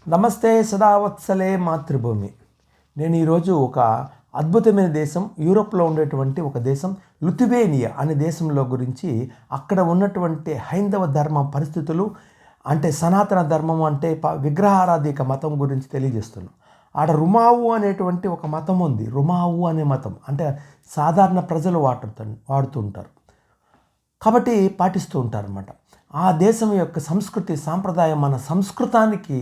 నమస్తే సదావత్సలే మాతృభూమి. నేను ఈరోజు ఒక అద్భుతమైన దేశం, యూరోప్లో ఉండేటువంటి ఒక దేశం లిథువేనియా అనే దేశంలో గురించి, అక్కడ ఉన్నటువంటి హైందవ ధర్మ పరిస్థితులు, అంటే సనాతన ధర్మం అంటే విగ్రహారాధిక మతం గురించి తెలియజేస్తున్నాను. ఆడ రుమావు అనేటువంటి ఒక మతం ఉంది. రుమావు అనే మతం అంటే సాధారణ ప్రజలు వాడుతూ ఉంటారు, కాబట్టి పాటిస్తూ ఉంటారు అన్నమాట. ఆ దేశం యొక్క సంస్కృతి సాంప్రదాయం మన సంస్కృతానికి,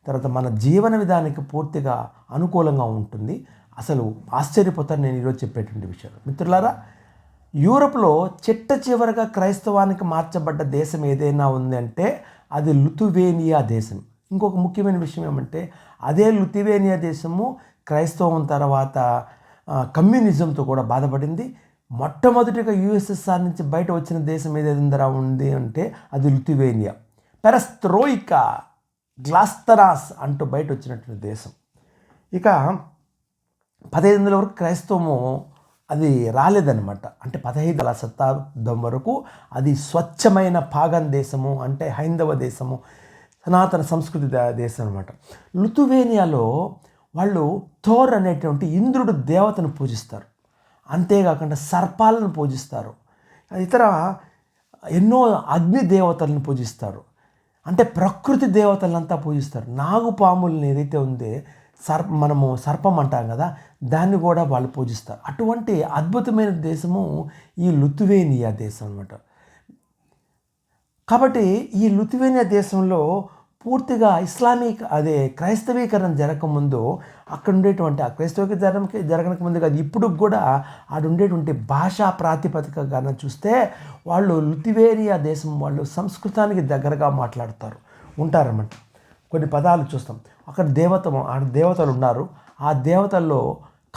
తర్వాత మన జీవన విధానానికి పూర్తిగా అనుకూలంగా ఉంటుంది. అసలు ఆశ్చర్యపోతారు నేను ఈరోజు చెప్పేటువంటి విషయాలు. మిత్రులారా, యూరోప్లో చిట్ట చివరగా క్రైస్తవానికి మార్చబడ్డ దేశం ఏదైనా ఉందంటే అది లిథువేనియా దేశం. ఇంకొక ముఖ్యమైన విషయం ఏమంటే, అదే లిథువేనియా దేశము క్రైస్తవం తర్వాత కమ్యూనిజంతో కూడా బాధపడింది. మొట్టమొదటిగా యుఎస్ఎస్ఆర్ నుంచి బయట వచ్చిన దేశం ఏదైనా ఉంది అంటే అది లిథువేనియా. పెరస్త్రోయికా, గ్లాస్తరాస్ అంటూ బయట వచ్చినటువంటి దేశం. ఇక 1500 వరకు క్రైస్తవము అది రాలేదన్నమాట. అంటే 15వ శతాబ్దం వరకు అది స్వచ్ఛమైన పాగన్ దేశము, అంటే హైందవ దేశము, సనాతన సంస్కృతి దేశం అనమాట. లిథువేనియాలో వాళ్ళు థోర్ అనేటువంటి ఇంద్రుడు దేవతను పూజిస్తారు. అంతేకాకుండా సర్పాలను పూజిస్తారు. ఇతర ఎన్నో అగ్ని దేవతలను పూజిస్తారు. అంటే ప్రకృతి దేవతలంతా పూజిస్తారు. నాగుపాములను ఏదైతే ఉందో మనము సర్పం అంటాం కదా, దాన్ని కూడా వాళ్ళు పూజిస్తారు. అటువంటి అద్భుతమైన దేశము ఈ లిథువేనియా దేశం అన్నమాట. కాబట్టి ఈ లిథువేనియా దేశంలో పూర్తిగా క్రైస్తవీకరణ జరగకముందు, అక్కడ ఉండేటువంటి ఆ క్రైస్తవీకరణ జరగక ముందు కాదు, ఇప్పుడు కూడా ఆడ ఉండేటువంటి భాషా ప్రాతిపదికగా చూస్తే వాళ్ళు లిథువేనియా దేశం వాళ్ళు సంస్కృతానికి దగ్గరగా ఉంటారన్నమాట. కొన్ని పదాలు చూస్తాం. అక్కడ దేవతలు ఉన్నారు. ఆ దేవతల్లో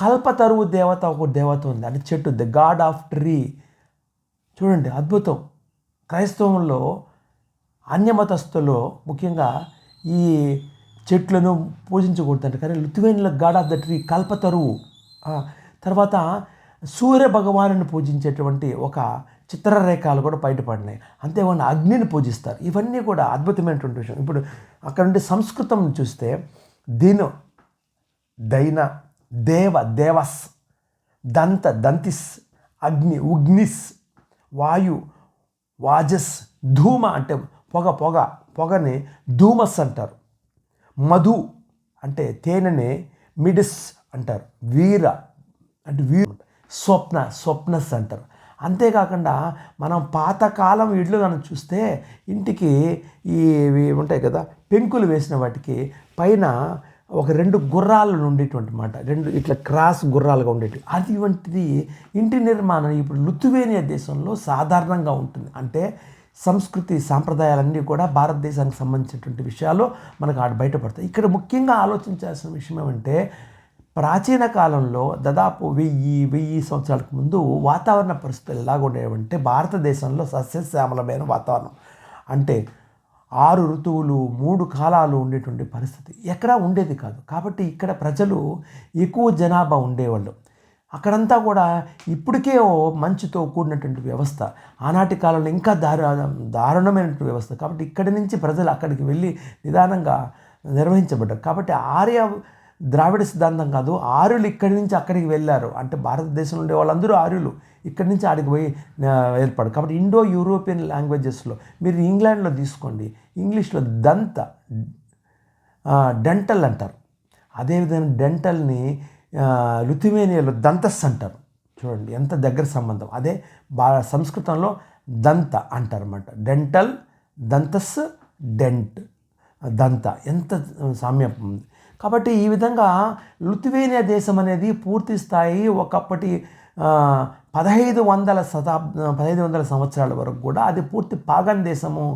కల్పతరువు దేవత ఒక దేవత ఉంది, అంటే చెట్టు, ది గాడ్ ఆఫ్ ట్రీ. చూడండి, అద్భుతం. క్రైస్తవంలో అన్యమతస్థులు ముఖ్యంగా ఈ చెట్లను పూజించకూడదంట, కానీ లిథువేనియాలో గాడ్ ఆఫ్ ద ట్రీ కల్పతరువు. తర్వాత సూర్య భగవాను పూజించేటువంటి ఒక చిత్రరేఖలు కూడా బయటపడినాయి. అంతేకాకుండా అగ్నిని పూజిస్తారు. ఇవన్నీ కూడా అద్భుతమైనటువంటి విషయం. ఇప్పుడు అక్కడ ఉండే సంస్కృతం చూస్తే దైన, దేవస్, దంతిస్, అగ్ని, ఉగ్నిస్, వాయు, వాజస్, ధూమ అంటే పొగని ధూమస్ అంటారు. మధు అంటే తేనెని మిడిస్ అంటారు. వీర అంటే స్వప్నస్ అంటారు. అంతేకాకుండా మనం పాతకాలం ఇళ్ళు కనుక చూస్తే ఇంటికి ఇవి ఉంటాయి కదా, పెంకులు వేసిన వాటికి పైన ఒక 2 గుర్రాలు ఉండేటువంటి మాట, 2 ఇట్లా క్రాస్ గుర్రాలుగా ఉండేవి. అటువంటిది ఇంటి నిర్మాణం ఇప్పుడు లిథువేనియా దేశంలో సాధారణంగా ఉంటుంది. అంటే సంస్కృతి సాంప్రదాయాలన్నీ కూడా భారతదేశానికి సంబంధించినటువంటి విషయాలు మనకు ఆడ బయటపడతాయి. ఇక్కడ ముఖ్యంగా ఆలోచించాల్సిన విషయం ఏమంటే, ప్రాచీన కాలంలో దాదాపు 1000 సంవత్సరాలకు ముందు వాతావరణ పరిస్థితులు ఎలాగ ఉండేవంటే, భారతదేశంలో సస్యశ్యామలమైన వాతావరణం, అంటే 6 ఋతువులు 3 కాలాలు ఉండేటువంటి పరిస్థితి ఎక్కడా ఉండేది కాదు. కాబట్టి ఇక్కడ ప్రజలు ఎక్కువ జనాభా ఉండేవాళ్ళు. అక్కడంతా కూడా ఇప్పటికే మంచుతో కూడినటువంటి వ్యవస్థ, ఆనాటి కాలంలో ఇంకా దారుణమైనటువంటి వ్యవస్థ. కాబట్టి ఇక్కడి నుంచి ప్రజలు అక్కడికి వెళ్ళి నిదానంగా నిర్వహించబడ్డారు. కాబట్టి ద్రావిడ సిద్ధాంతం కాదు, ఆర్యులు ఇక్కడి నుంచి అక్కడికి వెళ్ళారు. అంటే భారతదేశంలో ఉండే వాళ్ళందరూ ఆర్యులు ఇక్కడి నుంచి ఆడికి పోయి ఏర్పడు. కాబట్టి ఇండో యూరోపియన్ లాంగ్వేజెస్లో మీరు ఇంగ్లాండ్లో తీసుకోండి, ఇంగ్లీష్లో డెంటల్ అంటారు. అదేవిధంగా డెంటల్ని లిథువేనియాలో దంతస్ అంటారు. చూడండి ఎంత దగ్గర సంబంధం. అదే సంస్కృతంలో దంత అంటారు అన్నమాట. డెంటల్, దంతస్, దంత, ఎంత సామ్యం ఉంది. కాబట్టి ఈ విధంగా లిథువేనియా దేశం అనేది పూర్తి స్థాయి ఒకప్పటి 1500 సంవత్సరాల వరకు కూడా అది పూర్తి పాగన్ దేశము,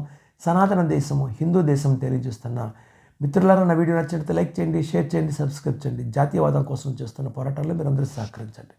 సనాతన దేశము, హిందూ దేశం తెలియజేస్తున్న మిత్రులారా, నా వీడియో నచ్చినట్లయితే లైక్ చేయండి, షేర్ చేయండి, సబ్స్క్రైబ్ చేయండి. జాతీయవాదం కోసం చేస్తున్న పోరాటాల్లో మీరు అందరూ సహకరించండి.